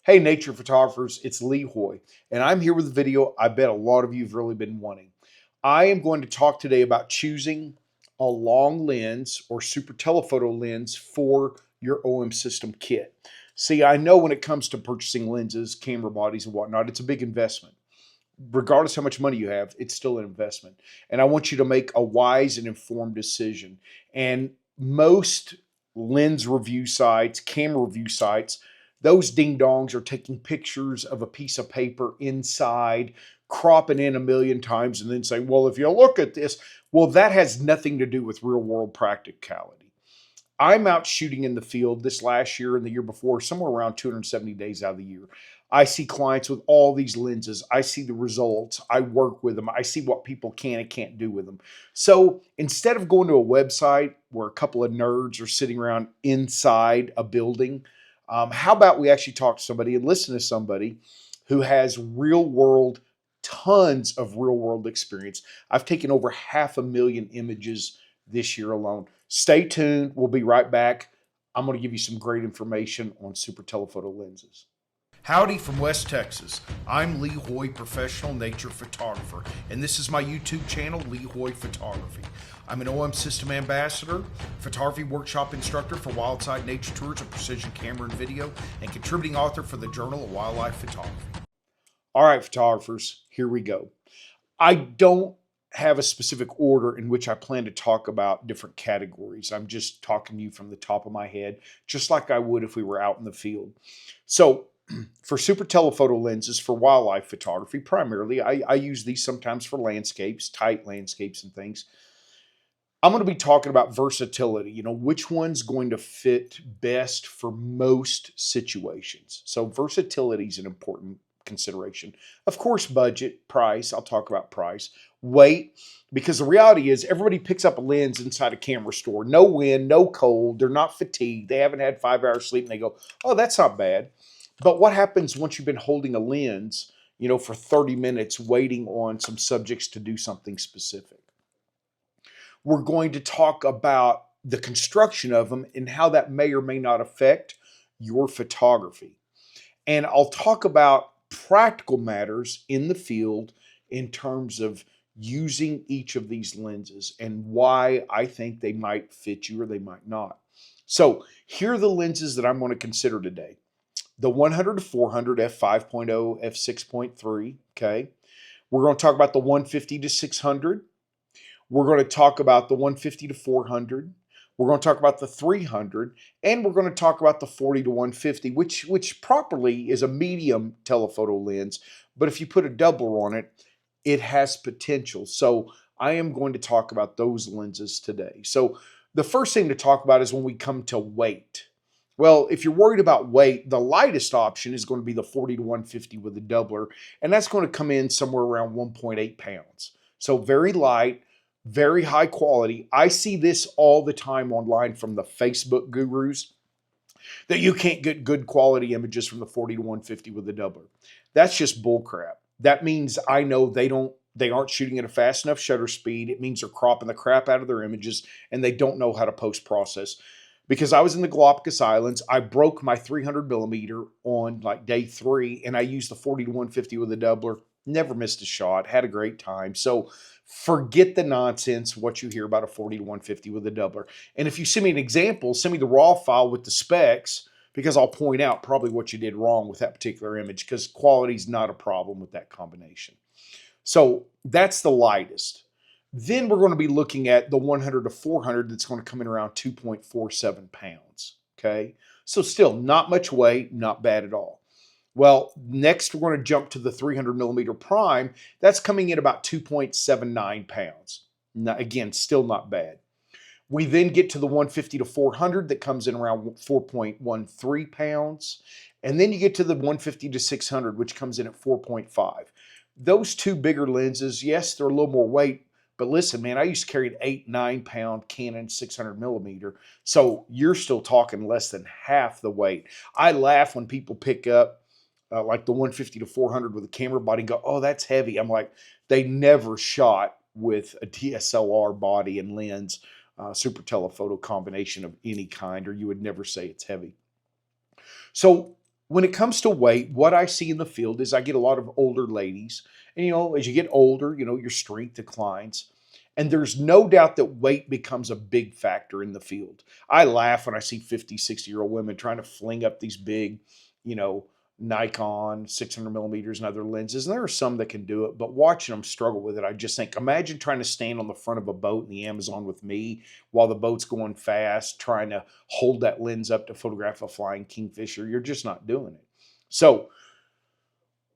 Hey, nature photographers, it's Lee Hoy, and I'm here with a video I bet a lot of you have really been wanting. I am going to talk today about choosing a long lens or super telephoto lens for your OM system kit. See, I know when it comes to purchasing lenses, camera bodies, and whatnot, it's a big investment. Regardless how much money you have, it's still an investment. And I want you to make a wise and informed decision. And most lens review sites, camera review sites, those ding dongs are taking pictures of a piece of paper inside, cropping in a million times, and then saying, well, if you look at this, well, that has nothing to do with real world practicality. I'm out shooting in the field this last year and the year before, somewhere around 270 days out of the year. I see clients with all these lenses. I see the results. I work with them. I see what people can and can't do with them. So instead of going to a website where a couple of nerds are sitting around inside a building, how about we actually talk to somebody and listen to somebody who has real world, tons of real world experience. I've taken over 500,000 images this year alone. Stay tuned. We'll be right back. I'm going to give you some great information on super telephoto lenses. Howdy from West Texas. I'm Lee Hoy, professional nature photographer, and this is my YouTube channel, Lee Hoy Photography. I'm an OM system ambassador, photography workshop instructor for Wildside Nature Tours of Precision Camera and Video, and contributing author for the Journal of Wildlife Photography. All right, photographers, here we go. I don't have a specific order in which I plan to talk about different categories. I'm just talking to you from the top of my head, just like I would if we were out in the field. So for super telephoto lenses for wildlife photography, primarily, I use these sometimes for landscapes, tight landscapes and things. I'm going to be talking about versatility, which one's going to fit best for most situations. So versatility is an important consideration. Of course, budget, price, I'll talk about price, weight, because the reality is everybody picks up a lens inside a camera store. No wind, no cold, they're not fatigued, they haven't had 5 hours sleep, and they go, oh, that's not bad. But what happens once you've been holding a lens, for 30 minutes waiting on some subjects to do something specific? We're going to talk about the construction of them and how that may or may not affect your photography. And I'll talk about practical matters in the field in terms of using each of these lenses and why I think they might fit you or they might not. So here are the lenses that I'm going to consider today. The 100 to 400 f5.0 f6.3, okay? We're going to talk about the 150 to 600. We're going to talk about the 150 to 400. We're going to talk about the 300, and we're going to talk about the 40 to 150, which properly is a medium telephoto lens, but if you put a doubler on it, it has potential. So I am going to talk about those lenses today. So the first thing to talk about is when we come to weight. Well, if you're worried about weight, the lightest option is going to be the 40 to 150 with a doubler, and that's going to come in somewhere around 1.8 pounds. So very light, very high quality. I see this all the time online from the Facebook gurus that you can't get good quality images from the 40 to 150 with a doubler. That's just bullcrap. That means I know they aren't shooting at a fast enough shutter speed. It means they're cropping the crap out of their images and they don't know how to post process. Because I was in the Galapagos Islands, I broke my 300 millimeter on like day 3, and I used the 40 to 150 with a doubler. Never missed a shot, had a great time. So forget the nonsense, what you hear about a 40 to 150 with a doubler. And if you send me an example, send me the raw file with the specs, because I'll point out probably what you did wrong with that particular image, because quality is not a problem with that combination. So that's the lightest. Then we're going to be looking at the 100 to 400 that's going to come in around 2.47 pounds, okay? So still not much weight, not bad at all. Well, next we're going to jump to the 300 millimeter prime. That's coming in about 2.79 pounds. Now, again, still not bad. We then get to the 150 to 400 that comes in around 4.13 pounds. And then you get to the 150 to 600, which comes in at 4.5. Those two bigger lenses, yes, they're a little more weight, but listen, man, I used to carry an 8-9 pound Canon 600 millimeter. So you're still talking less than half the weight. I laugh when people pick up like the 150 to 400 with a camera body and go, oh, that's heavy. I'm like, they never shot with a DSLR body and lens, super telephoto combination of any kind, or you would never say it's heavy. So When it comes to weight, what I see in the field is I get a lot of older ladies. And, as you get older, your strength declines. And there's no doubt that weight becomes a big factor in the field. I laugh when I see 50, 60-year-old women trying to fling up these big, you know, Nikon 600 millimeters and other lenses. And there are some that can do it, but watching them struggle with it, I just think, imagine trying to stand on the front of a boat in the Amazon with me while the boat's going fast, trying to hold that lens up to photograph a flying kingfisher. You're just not doing it. So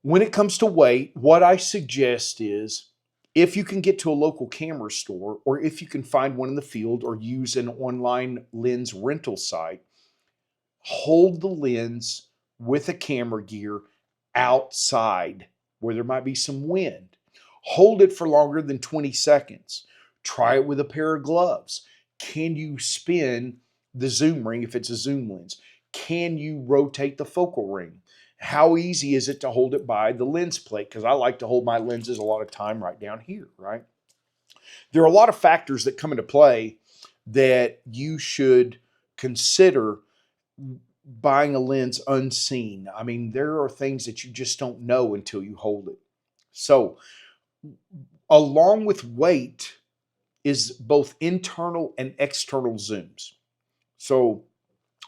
when it comes to weight, what I suggest is if you can get to a local camera store, or if you can find one in the field or use an online lens rental site, hold the lens with a camera gear outside where there might be some wind. Hold it for longer than 20 seconds. Try it with a pair of gloves. Can you spin the zoom ring if it's a zoom lens? Can you rotate the focal ring? How easy is it to hold it by the lens plate? Because I like to hold my lenses a lot of time right down here, right? There are a lot of factors that come into play that you should consider buying a lens unseen. I mean, there are things that you just don't know until you hold it. So, along with weight is both internal and external zooms. So,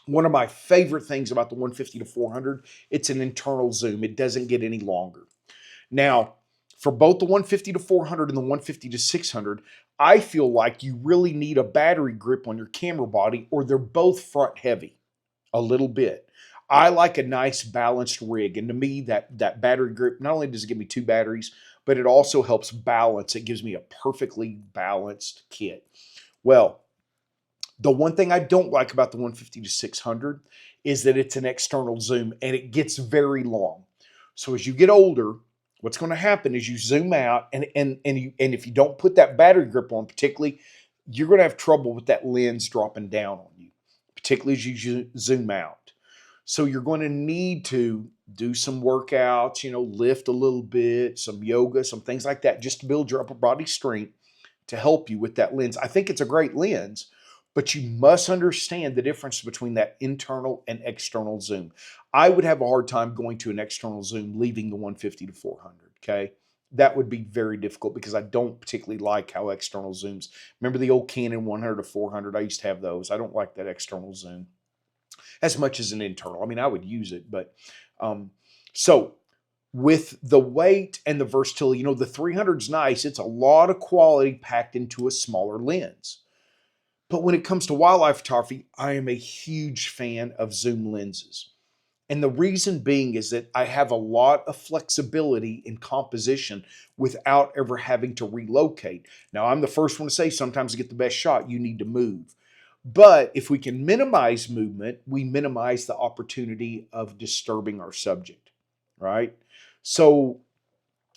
one of my favorite things about the 150 to 400, it's an internal zoom. It doesn't get any longer. Now, for both the 150 to 400 and the 150 to 600, I feel like you really need a battery grip on your camera body, or they're both front heavy a little bit. I like a nice balanced rig, and to me, that battery grip, not only does it give me two batteries, but it also helps balance. It gives me a perfectly balanced kit. Well, the one thing I don't like about the 150 to 600 is that it's an external zoom and it gets very long. So as you get older, what's going to happen is you zoom out, and if you don't put that battery grip on, particularly, you're going to have trouble with that lens dropping down on you, particularly as you zoom out. So you're going to need to do some workouts, lift a little bit, some yoga, some things like that, just to build your upper body strength to help you with that lens. I think it's a great lens, but you must understand the difference between that internal and external zoom. I would have a hard time going to an external zoom leaving the 150 to 400, okay? That would be very difficult because I don't particularly like how external zooms. Remember the old Canon 100 to 400? I used to have those. I don't like that external zoom as much as an internal. I mean, I would use it, but so with the weight and the versatility, the 300 is nice. It's a lot of quality packed into a smaller lens. But when it comes to wildlife photography, I am a huge fan of zoom lenses. And the reason being is that I have a lot of flexibility in composition without ever having to relocate. Now, I'm the first one to say sometimes to get the best shot, you need to move. But if we can minimize movement, we minimize the opportunity of disturbing our subject, right? So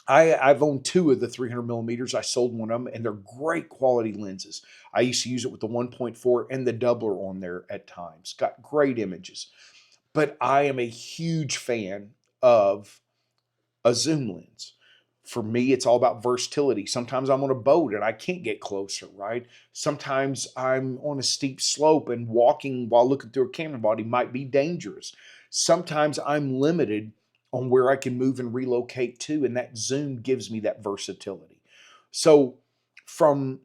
I've owned two of the 300 millimeters. I sold one of them, and they're great quality lenses. I used to use it with the 1.4 and the doubler on there at times. Got great images. But I am a huge fan of a zoom lens. For me, it's all about versatility. Sometimes I'm on a boat and I can't get closer, right? Sometimes I'm on a steep slope and walking while looking through a camera body might be dangerous. Sometimes I'm limited on where I can move and relocate to, and that zoom gives me that versatility. So from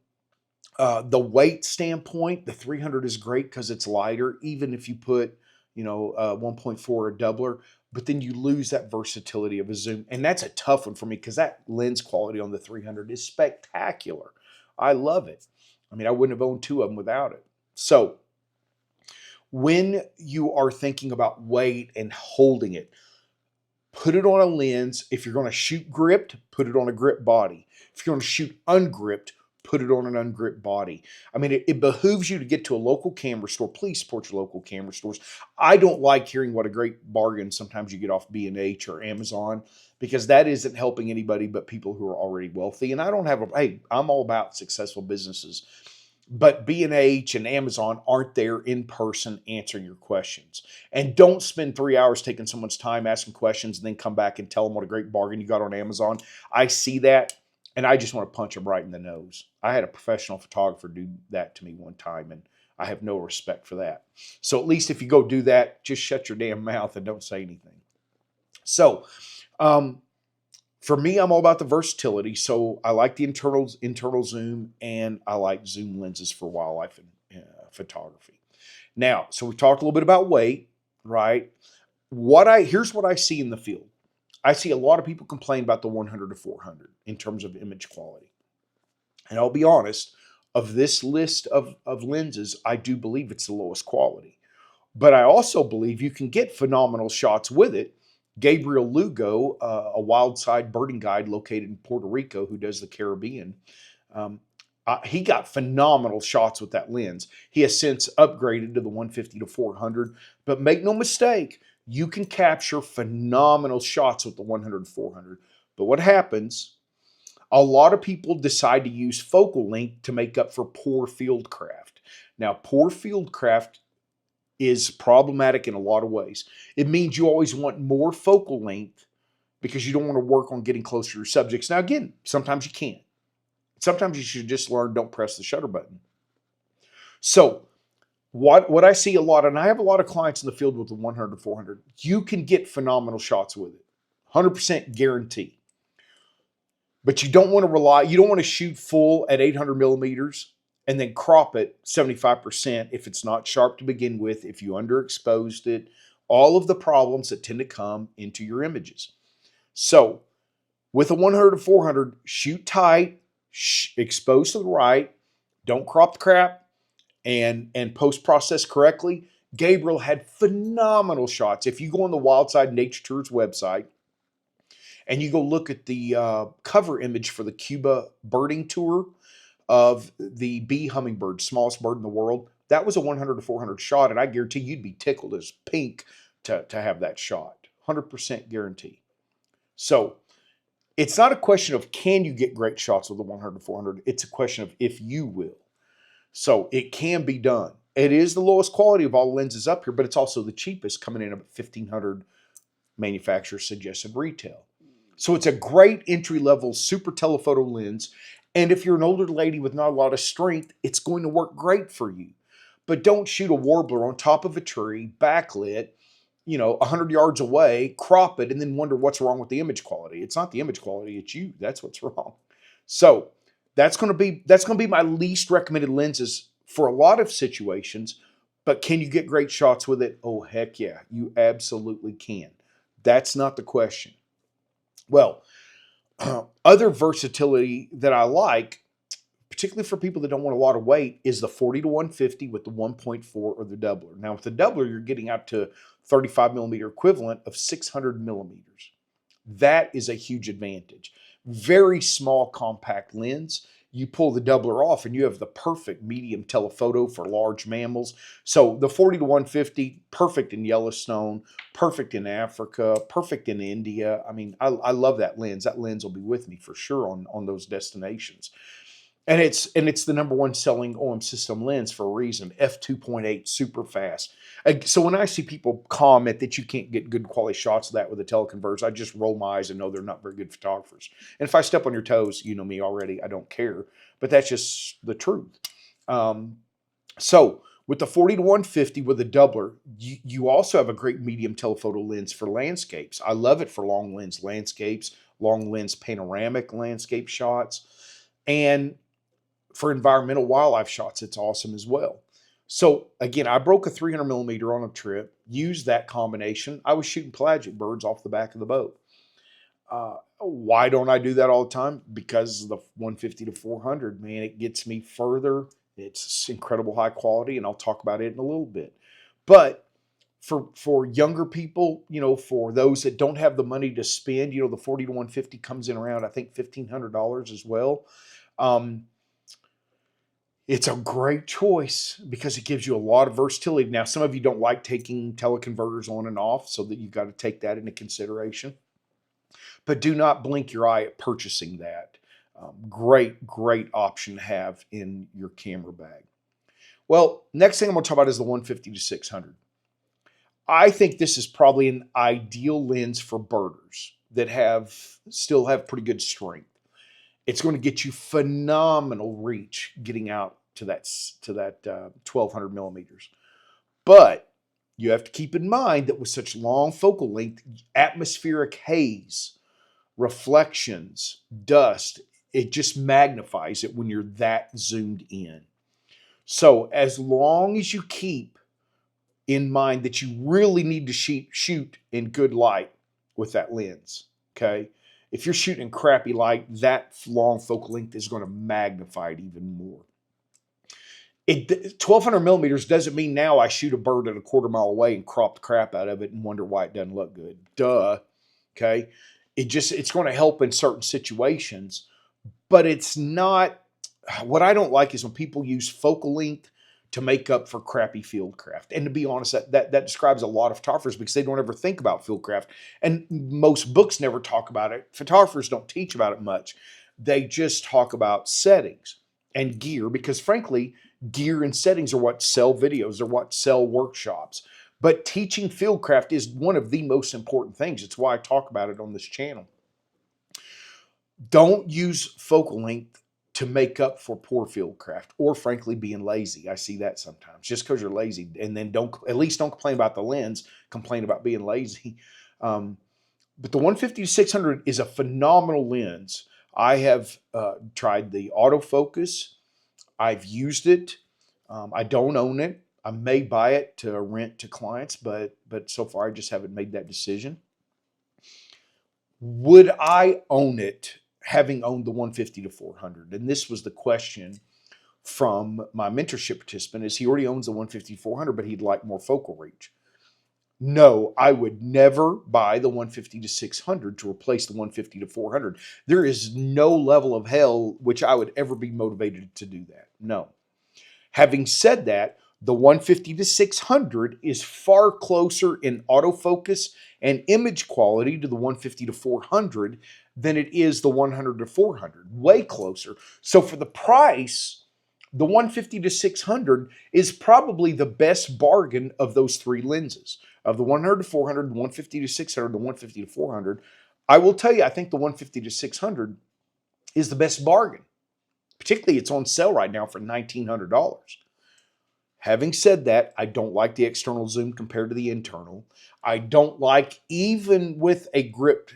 the weight standpoint, the 300 is great because it's lighter, even if you put 1.4 or doubler, but then you lose that versatility of a zoom. And that's a tough one for me because that lens quality on the 300 is spectacular. I love it. I mean, I wouldn't have owned two of them without it. So when you are thinking about weight and holding it, put it on a lens. If you're going to shoot gripped, put it on a grip body. If you're going to shoot ungripped, put it on an ungripped body. I mean, it behooves you to get to a local camera store. Please support your local camera stores. I don't like hearing what a great bargain sometimes you get off B&H or Amazon, because that isn't helping anybody but people who are already wealthy. And I don't have hey, I'm all about successful businesses. But B&H and Amazon aren't there in person answering your questions. And don't spend 3 hours taking someone's time asking questions and then come back and tell them what a great bargain you got on Amazon. I see that, and I just want to punch them right in the nose. I had a professional photographer do that to me one time, and I have no respect for that. So at least if you go do that, just shut your damn mouth and don't say anything. So for me, I'm all about the versatility. So I like the internal zoom, and I like zoom lenses for wildlife and photography. Now, so we talked a little bit about weight, right? Here's what I see in the field. I see a lot of people complain about the 100 to 400 in terms of image quality. And I'll be honest, of this list of lenses, I do believe it's the lowest quality. But I also believe you can get phenomenal shots with it. Gabriel Lugo, a wild side birding guide located in Puerto Rico who does the Caribbean, he got phenomenal shots with that lens. He has since upgraded to the 150 to 400, but make no mistake, you can capture phenomenal shots with the 100 to 400. But what happens? A lot of people decide to use focal length to make up for poor field craft. Now, poor field craft is problematic in a lot of ways. It means you always want more focal length because you don't want to work on getting closer to your subjects. Now, again, sometimes you can't. Sometimes you should just learn, don't press the shutter button. So what I see a lot, and I have a lot of clients in the field with the 100 to 400, you can get phenomenal shots with it. 100% guarantee. But you don't want to shoot full at 800 millimeters and then crop it 75% if it's not sharp to begin with, if you underexposed it, all of the problems that tend to come into your images. So with a 100 to 400, shoot tight, expose to the right, don't crop the crap, and post-process correctly. Gabriel had phenomenal shots. If you go on the Wildside Nature Tours website and you go look at the cover image for the Cuba birding tour of the bee hummingbird, smallest bird in the world, that was a 100 to 400 shot, and I guarantee you'd be tickled as pink to have that shot. 100% guarantee. So it's not a question of can you get great shots with the 100 to 400. It's a question of if you will. So it can be done. It is the lowest quality of all lenses up here, but it's also the cheapest, coming in at $1,500 manufacturer suggested retail. So it's a great entry-level super telephoto lens. And if you're an older lady with not a lot of strength, it's going to work great for you. But don't shoot a warbler on top of a tree, backlit, 100 yards away, crop it, and then wonder what's wrong with the image quality. It's not the image quality, it's you. That's what's wrong. So that's going to be my least recommended lenses for a lot of situations. But can you get great shots with it? Oh, heck yeah, you absolutely can. That's not the question. Well, other versatility that I like, particularly for people that don't want a lot of weight, is the 40 to 150 with the 1.4 or the doubler. Now, with the doubler, you're getting out to 35 millimeter equivalent of 600 millimeters. That is a huge advantage. Very small, compact lens. You pull the doubler off and you have the perfect medium telephoto for large mammals. So the 40 to 150, perfect in Yellowstone, perfect in Africa, perfect in India. I mean, I love that lens. That lens will be with me for sure on those destinations. And it's the number one selling OM system lens for a reason. F2.8, super fast. So when I see people comment that you can't get good quality shots of that with a teleconverter, I just roll my eyes and know they're not very good photographers. And if I step on your toes, you know me already, I don't care. But that's just the truth. So with the 40 to 150 with a doubler, you also have a great medium telephoto lens for landscapes. I love it for long lens landscapes, long lens panoramic landscape shots. And for environmental wildlife shots, it's awesome as well. So again, I broke a 300 millimeter on a trip, used that combination. I was shooting pelagic birds off the back of the boat. Why don't I do that all the time? Because the 150 to 400, man, it gets me further. It's incredible high quality, and I'll talk about it in a little bit. But for younger people, for those that don't have the money to spend, the 40 to 150 comes in around, I think, $1,500 as well. It's a great choice because it gives you a lot of versatility. Now, some of you don't like taking teleconverters on and off, so that you've got to take that into consideration. But do not blink your eye at purchasing that. Great option to have in your camera bag. Well, next thing I'm going to talk about is the 150 to 600. I think this is probably an ideal lens for birders that still have pretty good strength. It's going to get you phenomenal reach getting out to that 1200 millimeters. But you have to keep in mind that with such long focal length, atmospheric haze, reflections, dust, it just magnifies it when you're that zoomed in. So as long as you keep in mind that you really need to shoot in good light with that lens, okay? If you're shooting in crappy light, that long focal length is going to magnify it even more. 1200 millimeters doesn't mean now I shoot a bird at a quarter mile away and crop the crap out of it and wonder why it doesn't look good. Duh. Okay. It's going to help in certain situations, but it's not. What I don't like is when people use focal length to make up for crappy fieldcraft. And to be honest, that describes a lot of photographers because they don't ever think about fieldcraft. And most books never talk about it. Photographers don't teach about it much. They just talk about settings and gear because frankly, gear and settings are what sell videos, are what sell workshops. But teaching fieldcraft is one of the most important things. It's why I talk about it on this channel. Don't use focal length to make up for poor fieldcraft or frankly being lazy. I see that sometimes just because you're lazy, and then at least don't complain about the lens, complain about being lazy. But the 150-600 is a phenomenal lens. I have tried the autofocus. I've used it. I don't own it. I may buy it to rent to clients, but so far I just haven't made that decision. Would I own it having owned the 150-400? And this was the question from my mentorship participant, is he already owns the 150-400, but he'd like more focal reach. No, I would never buy the 150-600 to replace the 150-400. There is no level of hell which I would ever be motivated to do that. No. Having said that, the 150-600 is far closer in autofocus and image quality to the 150-400 than it is the 100-400. Way closer. So for the price, the 150-600 is probably the best bargain of those three lenses. Of the 100-400, the 150-600, the 150-400, I will tell you, I think the 150-600 is the best bargain. Particularly, it's on sale right now for $1,900. Having said that, I don't like the external zoom compared to the internal. I don't like, even with a gripped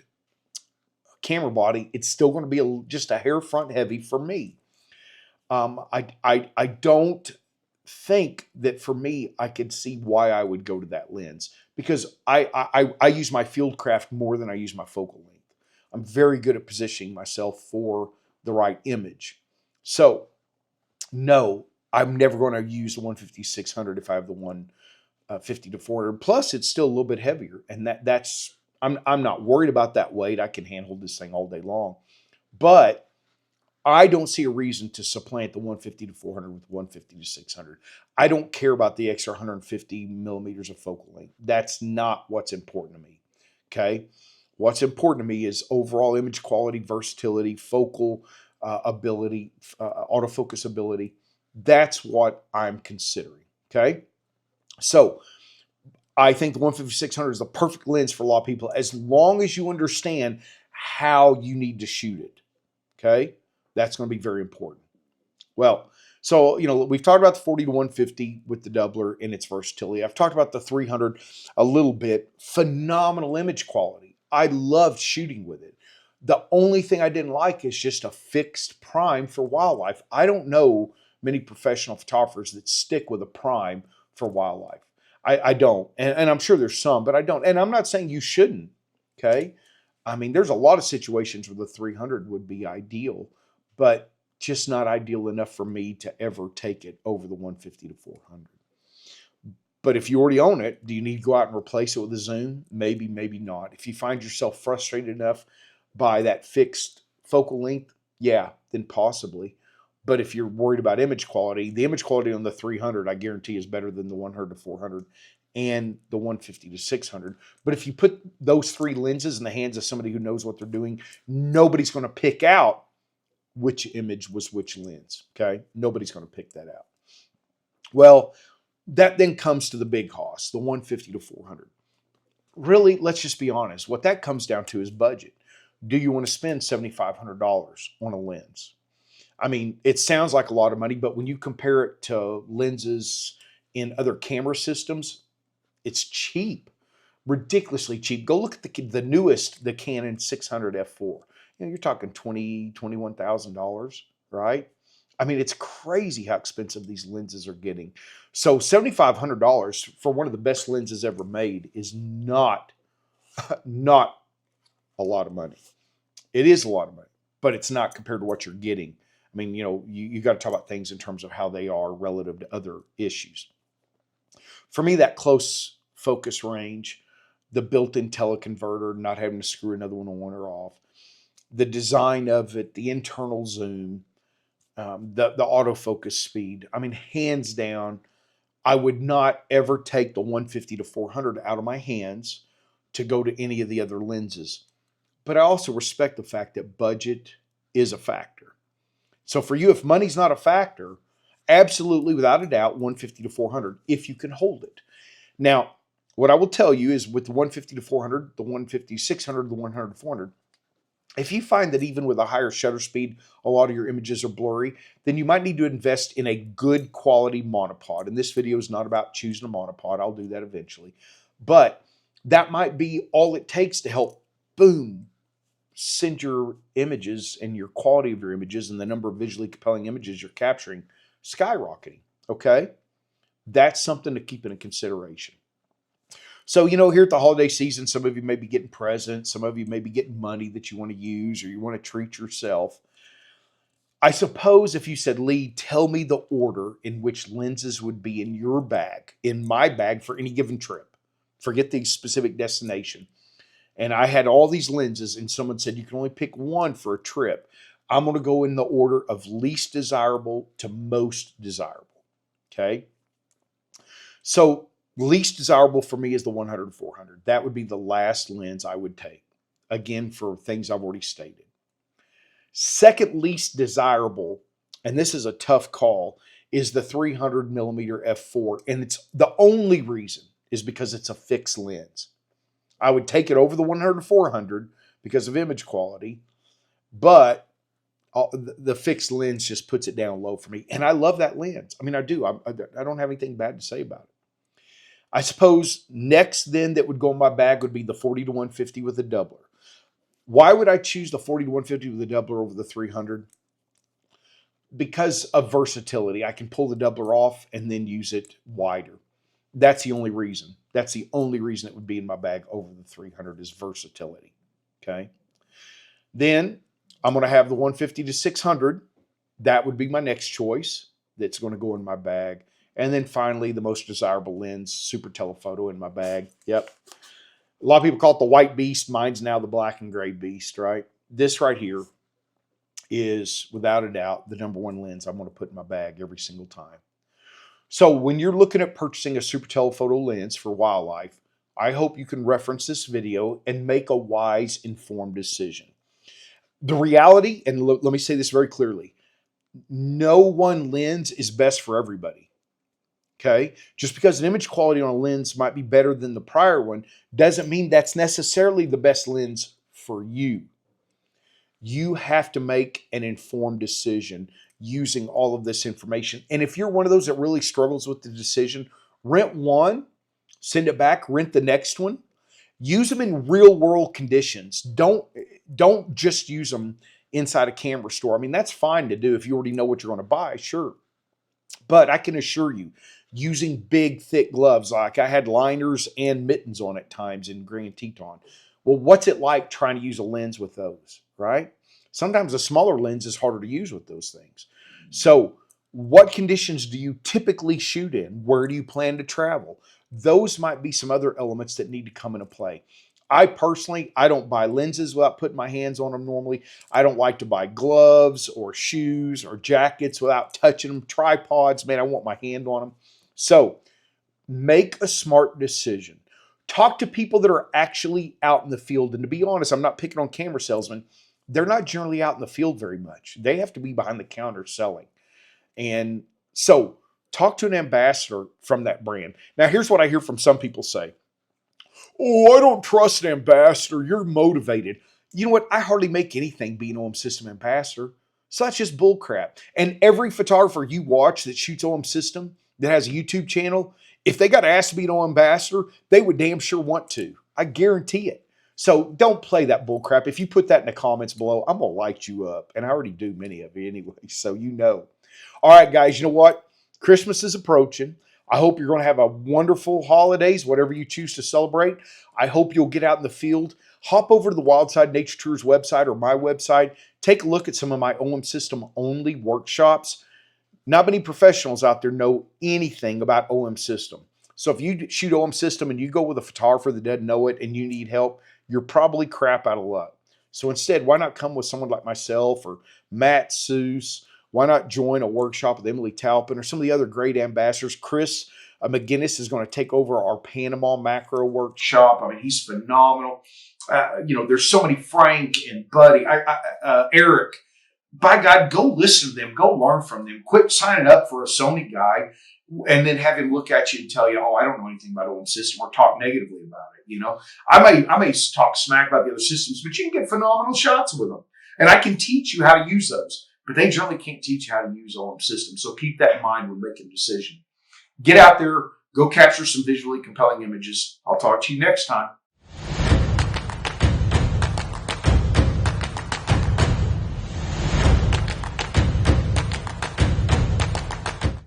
camera body, it's still going to be just a hair front heavy for me. I don't think that for me, I could see why I would go to that lens because I use my fieldcraft more than I use my focal length. I'm very good at positioning myself for the right image. So, no, I'm never going to use the 150-600 if I have the 150-400. Plus, it's still a little bit heavier, and I'm not worried about that weight. I can handle this thing all day long, but I don't see a reason to supplant the 150-400 with 150-600. I don't care about the extra 150 millimeters of focal length. That's not what's important to me. Okay, what's important to me is overall image quality, versatility, focal ability, autofocus ability. That's what I'm considering. Okay, so I think the 150-600 is the perfect lens for a lot of people as long as you understand how you need to shoot it. Okay, that's going to be very important. Well, so, we've talked about the 40-150 with the doubler and its versatility. I've talked about the 300 a little bit. Phenomenal image quality. I loved shooting with it. The only thing I didn't like is just a fixed prime for wildlife. I don't know many professional photographers that stick with a prime for wildlife. I don't. And I'm sure there's some, but I don't. And I'm not saying you shouldn't, okay? I mean, there's a lot of situations where the 300 would be ideal, but just not ideal enough for me to ever take it over the 150-400. But if you already own it, do you need to go out and replace it with a zoom? Maybe, maybe not. If you find yourself frustrated enough by that fixed focal length, yeah, then possibly. But if you're worried about image quality, the image quality on the 300, I guarantee, is better than the 100-400 and the 150-600. But if you put those three lenses in the hands of somebody who knows what they're doing, nobody's going to pick out which image was which lens, okay? Nobody's going to pick that out. Well, that then comes to the big hoss, the 150-400. Really, let's just be honest. What that comes down to is budget. Do you want to spend $7,500 on a lens? I mean, it sounds like a lot of money, but when you compare it to lenses in other camera systems, it's cheap, ridiculously cheap. Go look at the newest, the Canon 600 F4. You know, you're talking $21,000, right? I mean, it's crazy how expensive these lenses are getting. So $7,500 for one of the best lenses ever made is not a lot of money. It is a lot of money, but it's not compared to what you're getting. I mean, you know, you got to talk about things in terms of how they are relative to other issues. For me, that close focus range, the built-in teleconverter, not having to screw another one on or off, the design of it, the internal zoom, the autofocus speed. I mean, hands down, I would not ever take the 150 to 400 out of my hands to go to any of the other lenses. But I also respect the fact that budget is a factor. So for you, if money's not a factor, absolutely, without a doubt, 150 to 400, if you can hold it. Now, what I will tell you is with the 150 to 400, the 150 to 600, the 100 to 400, if you find that even with a higher shutter speed, a lot of your images are blurry, then you might need to invest in a good quality monopod. And this video is not about choosing a monopod. I'll do that eventually. But that might be all it takes to help, boom, send your images and your quality of your images and the number of visually compelling images you're capturing skyrocketing, okay? That's something to keep in consideration. So, you know, here at the holiday season, some of you may be getting presents, some of you may be getting money that you want to use or you want to treat yourself. I suppose if you said, Lee, tell me the order in which lenses would be in your bag, in my bag for any given trip, forget the specific destination. And I had all these lenses and someone said, you can only pick one for a trip. I'm going to go in the order of least desirable to most desirable, okay? So least desirable for me is the 100 400. That would be the last lens I would take. Again, for things I've already stated. Second least desirable, and this is a tough call, is the 300 millimeter f4. And it's the only reason is because it's a fixed lens. I would take it over the 100 400 because of image quality, but the fixed lens just puts it down low for me. And I love that lens. I mean, I do. I don't have anything bad to say about it. I suppose next then that would go in my bag would be the 40 to 150 with a doubler. Why would I choose the 40 to 150 with a doubler over the 300? Because of versatility. I can pull the doubler off and then use it wider. That's the only reason. That's the only reason it would be in my bag over the 300 is versatility. Okay. Then I'm going to have the 150 to 600. That would be my next choice that's going to go in my bag. And then finally, the most desirable lens, Super Telephoto in my bag. Yep. A lot of people call it the white beast. Mine's now the black and gray beast, right? This right here is, without a doubt, the number one lens I'm going to put in my bag every single time. So when you're looking at purchasing a Super Telephoto lens for wildlife, I hope you can reference this video and make a wise, informed decision. The reality, and let me say this very clearly, no one lens is best for everybody. Okay? Just because an image quality on a lens might be better than the prior one doesn't mean that's necessarily the best lens for you. You have to make an informed decision using all of this information. And if you're one of those that really struggles with the decision, rent one, send it back, rent the next one. Use them in real world conditions. Don't just use them inside a camera store. I mean, that's fine to do if you already know what you're going to buy, sure. But I can assure you, using big, thick gloves, like I had liners and mittens on at times in Grand Teton. Well, what's it like trying to use a lens with those, right? Sometimes a smaller lens is harder to use with those things. So what conditions do you typically shoot in? Where do you plan to travel? Those might be some other elements that need to come into play. I personally, I don't buy lenses without putting my hands on them normally. I don't like to buy gloves or shoes or jackets without touching them. Tripods, man, I want my hand on them. So make a smart decision. Talk to people that are actually out in the field. And to be honest, I'm not picking on camera salesmen. They're not generally out in the field very much. They have to be behind the counter selling. And so talk to an ambassador from that brand. Now, here's what I hear from some people say. Oh, I don't trust an ambassador. You're motivated. You know what? I hardly make anything being OM System ambassador. So that's just bull crap. And every photographer you watch that shoots OM system, that has a YouTube channel, if they got asked to be an OM ambassador, they would damn sure want to. I guarantee it. So don't play that bull crap. If you put that in the comments below, I'm going to light you up. And I already do many of you anyway, so you know. All right, guys, you know what? Christmas is approaching. I hope you're going to have a wonderful holidays, whatever you choose to celebrate. I hope you'll get out in the field. Hop over to the Wildside Nature Tours website or my website. Take a look at some of my OM system only workshops. Not many professionals out there know anything about OM system. So if you shoot OM system and you go with a photographer that doesn't know it and you need help, you're probably crap out of luck. So instead, why not come with someone like myself or Matt Seuss? Why not join a workshop with Emily Taupin or some of the other great ambassadors? Chris McGinnis is going to take over our Panama macro workshop. I mean, he's phenomenal. There's so many, Frank and Buddy, Eric. By God, go listen to them. Go learn from them. Quit signing up for a Sony guy and then have him look at you and tell you, oh, I don't know anything about OM system, or talk negatively about it. I may talk smack about the other systems, but you can get phenomenal shots with them. And I can teach you how to use those, but they generally can't teach you how to use OM system. So keep that in mind when making a decision. Get out there, go capture some visually compelling images. I'll talk to you next time.